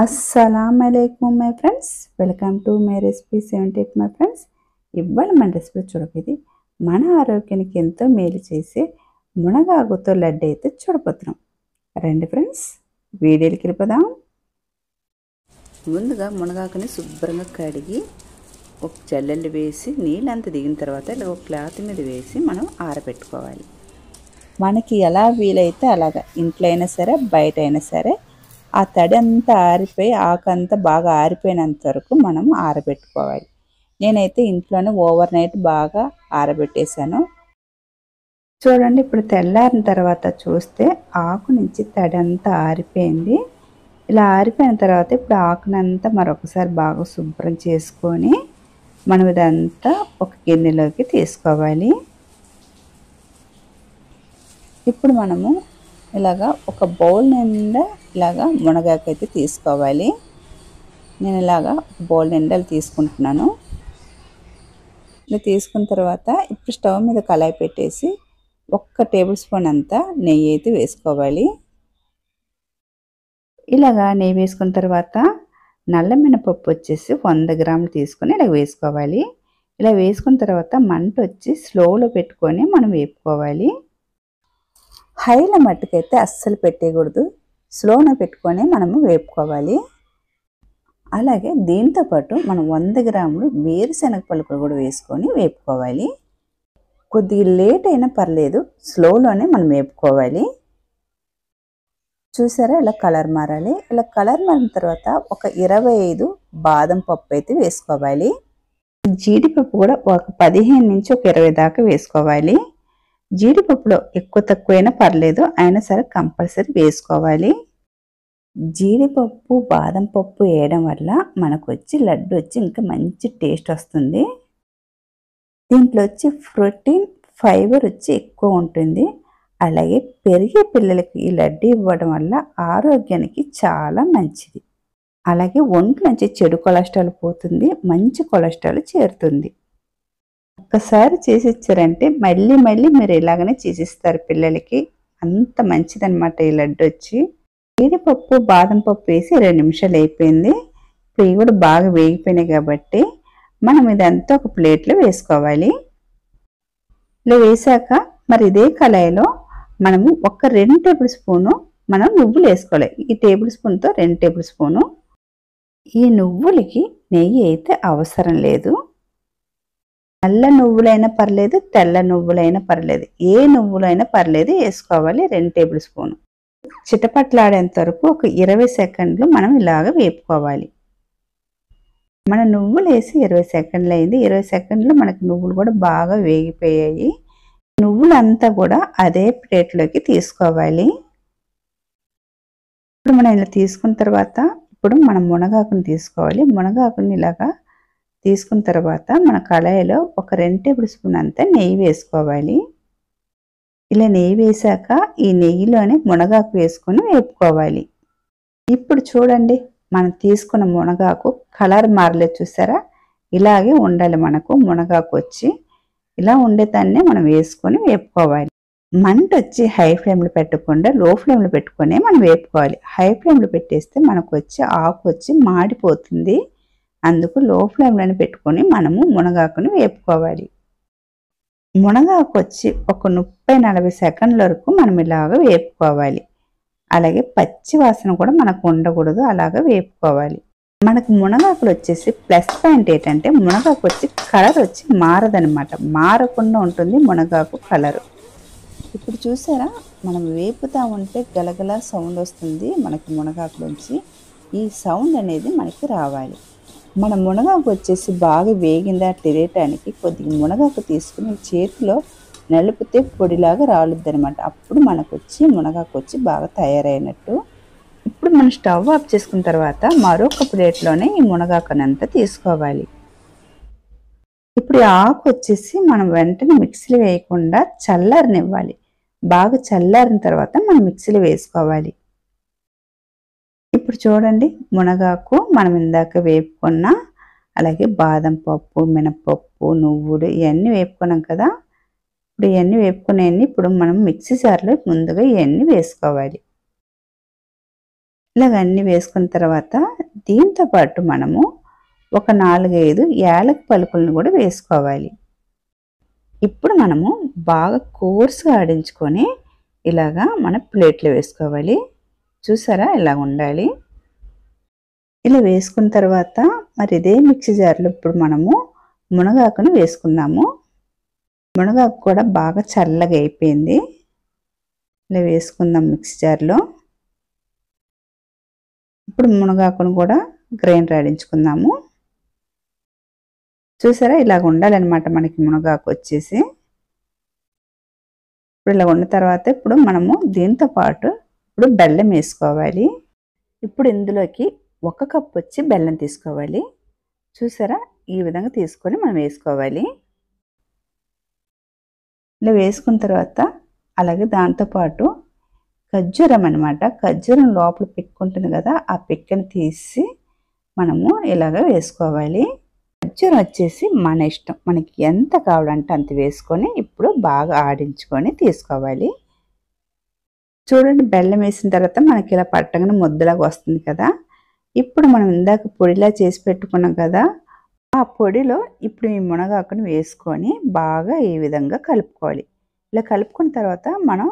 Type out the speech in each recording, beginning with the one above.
అస్సలాముఅలైకుం my friends, welcome to my recipe 78 my friends. ఇవాళ మన recipe చూడబోయేది మన ఆరోగ్యానికి ఎంతో మేలు చేసే మునగాకుతో లడ్డు అయితే చూడబోతున్నాం. రండి ఫ్రెండ్స్, వీడియోకి వెళ్ళిపోదాం. ముందుగా మునగాకుని శుభ్రంగా కడిగి ఒక జల్లెలు వేసి నీళ్ళంతా దిగిన తర్వాత ఇలా ఒక క్లాత్ మీద వేసి మనం ఆరబెట్టుకోవాలి. మనకి ఎలా వీలైతే అలాగా, ఇంట్లో అయినా సరే బయట అయినా సరే ఆ తడి అంతా ఆరిపోయి ఆకంతా బాగా ఆరిపోయినంత వరకు మనం ఆరబెట్టుకోవాలి. నేనైతే ఇంట్లోనే ఓవర్ నైట్ బాగా ఆరబెట్టేశాను. చూడండి, ఇప్పుడు తెల్లారిన తర్వాత చూస్తే ఆకు నుంచి తడి అంతా ఆరిపోయింది. ఇలా ఆరిపోయిన తర్వాత ఇప్పుడు ఆకునంతా మరొకసారి బాగా శుభ్రం చేసుకొని మనం ఇదంతా ఒక గిన్నెలోకి తీసుకోవాలి. ఇప్పుడు మనము ఇలాగా ఒక బౌల్ నిండా ఇలాగా మునగాకు అయితే తీసుకోవాలి. నేను ఇలాగా బౌల్ నిండా తీసుకుంటున్నాను. ఇలా తీసుకున్న తర్వాత ఇప్పుడు స్టవ్ మీద కళాయి పెట్టేసి 1 టేబుల్ స్పూన్ అంతా నెయ్యి అయితే వేసుకోవాలి. ఇలాగా నెయ్యి వేసుకున్న తర్వాత నల్ల మినపప్పు వచ్చేసి 100 గ్రాములు తీసుకొని ఇలా వేసుకోవాలి. ఇలా వేసుకున్న తర్వాత మంట వచ్చి స్లోలో పెట్టుకొని మనం వేపుకోవాలి. హైలో మట్టుకైతే అస్సలు పెట్టేయకూడదు, స్లోలో పెట్టుకొని మనము వేపుకోవాలి. అలాగే దీంతోపాటు మనం 100 గ్రాములు వేరుశనగ పలుకులు కూడా వేసుకొని వేపుకోవాలి. కొద్దిగా లేట్ అయినా పర్లేదు, స్లోలోనే మనం వేపుకోవాలి. చూసారా, ఇలా కలర్ మారాలి. ఇలా కలర్ మారిన తర్వాత ఒక 25 బాదం పప్పు అయితే వేసుకోవాలి. జీడిపప్పు కూడా ఒక 15 నుంచి ఒక 20 దాకా వేసుకోవాలి. జీడిపప్పులో ఎక్కువ తక్కువైనా పర్లేదు, అయినా సరే కంపల్సరీ వేసుకోవాలి. జీడిపప్పు బాదం పప్పు వేయడం వల్ల మనకు వచ్చి లడ్డు వచ్చి ఇంకా మంచి టేస్ట్ వస్తుంది. దీంట్లో వచ్చి ప్రోటీన్ ఫైబర్ వచ్చి ఎక్కువ ఉంటుంది. అలాగే పెరిగే పిల్లలకి ఈ లడ్డు ఇవ్వడం వల్ల ఆరోగ్యానికి చాలా మంచిది. అలాగే ఒంట్లో నుంచి చెడు కొలెస్ట్రాల్ పోతుంది, మంచి కొలెస్ట్రాల్ చేరుతుంది. ఒక్కసారి చేసి ఇచ్చారంటే మళ్ళీ మళ్ళీ మీరు ఇలాగనే చేసిస్తారు పిల్లలకి, అంత మంచిదన్నమాట ఈ లడ్డు వచ్చి. జీడిపప్పు బాదం పప్పు వేసి 2 నిమిషాలు అయిపోయింది. ఇప్పుడు ఇవి కూడా బాగా వేగిపోయినాయి కాబట్టి మనం ఇదంతా ఒక ప్లేట్లో వేసుకోవాలి. ఇలా వేసాక మరి ఇదే కళాయిలో మనము ఒక 2 టేబుల్ స్పూను మనం నువ్వులు వేసుకోవాలి. ఈ టేబుల్ స్పూన్తో 2 టేబుల్ స్పూను. ఈ నువ్వులకి నెయ్యి అయితే అవసరం లేదు. నల్ల నువ్వులైనా పర్లేదు, తెల్ల నువ్వులైనా పర్లేదు, ఏ నువ్వులైనా పర్లేదు వేసుకోవాలి. 2 టేబుల్ స్పూను. చిటపట్లాడేంత వరకు ఒక 20 సెకండ్లు మనం ఇలాగ వేపుకోవాలి. మన నువ్వులు వేసి 20 సెకండ్లు అయింది. 20 సెకండ్లు మనకు నువ్వులు కూడా బాగా వేగిపోయాయి. నువ్వులంతా కూడా అదే ప్లేట్లోకి తీసుకోవాలి. ఇప్పుడు మనం ఇలా తీసుకున్న తర్వాత ఇప్పుడు మనం మునగాకుని తీసుకోవాలి. మునగాకుని ఇలాగా తీసుకున్న తర్వాత మన కళాయిలో ఒక 2 టేబుల్ స్పూన్ అంతా నెయ్యి వేసుకోవాలి. ఇలా నెయ్యి వేసాక ఈ నెయ్యిలోనే మునగాకు వేసుకొని వేపుకోవాలి. ఇప్పుడు చూడండి, మనం తీసుకున్న మునగాకు కలర్ మారలేదు, చూసారా? ఇలాగే ఉండాలి మనకు మునగాకు వచ్చి. ఇలా ఉండేదాన్నే మనం వేసుకొని వేపుకోవాలి. మంట వచ్చి హై ఫ్లేమ్లో పెట్టకుండా లో ఫ్లేమ్లో పెట్టుకొని మనం వేపుకోవాలి. హై ఫ్లేమ్లో పెట్టేస్తే మనకు వచ్చి ఆకు వచ్చి మాడిపోతుంది. అందుకు లో ఫ్లేమ్లోనే పెట్టుకొని మనము మునగాకుని వేపుకోవాలి. మునగాకు వచ్చి ఒక 30-40 సెకండ్ల వరకు మనం ఇలాగ వేపుకోవాలి. అలాగే పచ్చి వాసన కూడా మనకు ఉండకూడదు, అలాగా వేపుకోవాలి. మనకు మునగాకులు వచ్చేసి ప్లస్ పాయింట్ ఏంటంటే మునగాకు వచ్చి కలర్ వచ్చి మారదనమాట, మారకుండా ఉంటుంది మునగాకు కలరు. ఇప్పుడు చూసారా, మనం వేపుతా ఉంటే గలగల సౌండ్ వస్తుంది మనకి మునగాకులోంచి. ఈ సౌండ్ అనేది మనకి రావాలి. మన మునగాకు వచ్చేసి బాగా వేగిందా తెలియటానికి కొద్దిగా మునగాకు తీసుకుని చేతిలో నలిపితే పొడిలాగా రాలుద్ది అనమాట. అప్పుడు మనకు వచ్చి మునగాకు వచ్చి బాగా తయారైనట్టు. ఇప్పుడు మనం స్టవ్ ఆఫ్ చేసుకున్న తర్వాత మరొక ప్లేట్లోనే ఈ మునగాకునంతా తీసుకోవాలి. ఇప్పుడు ఈ ఆకు వచ్చేసి మనం వెంటనే మిక్సీలో వేయకుండా చల్లారనివ్వాలి. బాగా చల్లారిన తర్వాత మనం మిక్సీలో వేసుకోవాలి. ఇప్పుడు చూడండి, మునగాకు మనం ఇందాక వేపుకున్న అలాగే బాదం పప్పు, మినపప్పు, నువ్వులు ఇవన్నీ వేపుకున్నాం కదా. ఇప్పుడు ఇవన్నీ వేపుకునేవన్నీ ఇప్పుడు మనం మిక్సీ జార్లో ముందుగా ఇవన్నీ వేసుకోవాలి. ఇలాగ అన్నీ వేసుకున్న తర్వాత దీంతో పాటు మనము ఒక 4-5 యాలక పలుకులను కూడా వేసుకోవాలి. ఇప్పుడు మనము బాగా కోర్స్గా ఆడించుకొని ఇలాగా మన ప్లేట్లో వేసుకోవాలి. చూసారా ఇలా ఉండాలి. ఇలా వేసుకున్న తర్వాత మరి ఇదే మిక్సీ జార్లో ఇప్పుడు మనము మునగాకును వేసుకుందాము. మునగాకు కూడా బాగా చల్లగా అయిపోయింది. ఇలా వేసుకుందాం మిక్సీ జార్లో. ఇప్పుడు మునగాకును కూడా గ్రైండర్ ఆడించుకుందాము. చూసారా ఇలాగ ఉండాలన్నమాట మనకి మునగాకు వచ్చేసి. ఇప్పుడు ఇలా ఉన్న తర్వాత ఇప్పుడు మనము దీంతో పాటు ఇప్పుడు బెల్లం వేసుకోవాలి. ఇప్పుడు ఇందులోకి 1 కప్ వచ్చి బెల్లం తీసుకోవాలి. చూసారా ఈ విధంగా తీసుకొని మనం వేసుకోవాలి. ఇలా వేసుకున్న తర్వాత అలాగే దాంతోపాటు ఖర్జూరం అనమాట. ఖర్జూరం లోపల పిక్క ఉంటుంది కదా, ఆ పిక్కని తీసి మనము ఇలాగ వేసుకోవాలి. ఖర్జూరం వచ్చేసి మన ఇష్టం, మనకి ఎంత కావాలంటే అంత వేసుకొని ఇప్పుడు బాగా ఆడించుకొని తీసుకోవాలి. చూడండి బెల్లం వేసిన తర్వాత మనకి ఇలా పట్టగానే ముద్దలాగా వస్తుంది కదా. ఇప్పుడు మనం ఇందాక పొడిలా చేసి పెట్టుకున్నాం కదా, ఆ పొడిలో ఇప్పుడు ఈ మునగాకును వేసుకొని బాగా ఈ విధంగా కలుపుకోవాలి. ఇలా కలుపుకున్న తర్వాత మనం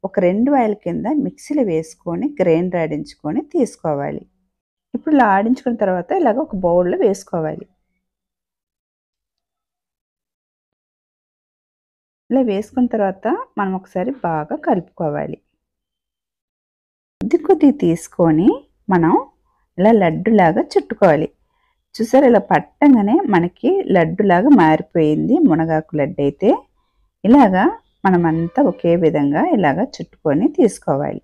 ఒక 2 వాయిల కింద మిక్సీలో వేసుకొని గ్రైండర్ ఆడించుకొని తీసుకోవాలి. ఇప్పుడు ఇలా ఆడించుకున్న తర్వాత ఇలాగ ఒక బౌల్లో వేసుకోవాలి. ఇలా వేసుకున్న తర్వాత మనం ఒకసారి బాగా కలుపుకోవాలి. కొద్దిగా తీసుకొని మనం ఇలా లడ్డులాగా చుట్టుకోవాలి. చూసారు ఇలా పట్టంగానే మనకి లడ్డులాగా మారిపోయింది మునగాకు లడ్డు అయితే. ఇలాగా మనమంతా ఒకే విధంగా ఇలాగా చుట్టుకొని తీసుకోవాలి.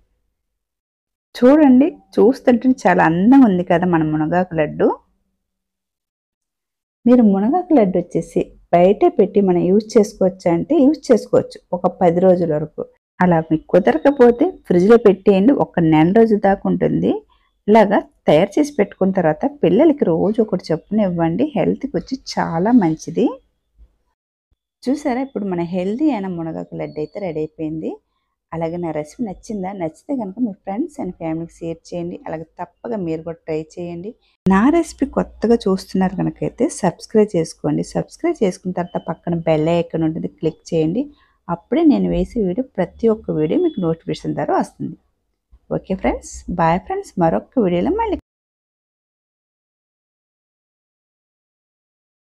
చూడండి చూస్తుంటే చాలా అందంగా ఉంది కదా మన మునగాకు లడ్డు. మీరు మునగాకు లడ్డు వచ్చేసి బయటే పెట్టి మనం యూజ్ చేసుకోవచ్చు అంటే యూజ్ చేసుకోవచ్చు ఒక 10 రోజుల వరకు. అలా మీకు కుదరకపోతే ఫ్రిడ్జ్లో పెట్టేయండి, ఒక నెల రోజుల దాకా ఉంటుంది. ఇలాగా తయారు చేసి పెట్టుకున్న తర్వాత పిల్లలకి రోజు ఒకటి చొప్పున ఇవ్వండి. హెల్త్కి వచ్చి చాలా మంచిది. చూసారా ఇప్పుడు మన హెల్తీ అయిన మునగాకు లడ్డు అయితే రెడీ అయిపోయింది. అలాగే నా రెసిపీ నచ్చిందా? నచ్చితే కనుక మీ ఫ్రెండ్స్ అండ్ ఫ్యామిలీకి షేర్ చేయండి. అలాగే తప్పగా మీరు కూడా ట్రై చేయండి. నా రెసిపీ కొత్తగా చూస్తున్నారు కనుకైతే సబ్స్క్రైబ్ చేసుకోండి. సబ్స్క్రైబ్ చేసుకున్న తర్వాత పక్కన బెల్ ఐకాన్ ఉంటుంది, క్లిక్ చేయండి. అప్పుడే నేను వేసే వీడియో ప్రతి ఒక్క వీడియో మీకు నోటిఫికేషన్ ద్వారా వస్తుంది. Okay friends, bye friends. మరొక వీడియోలో మళ్ళీ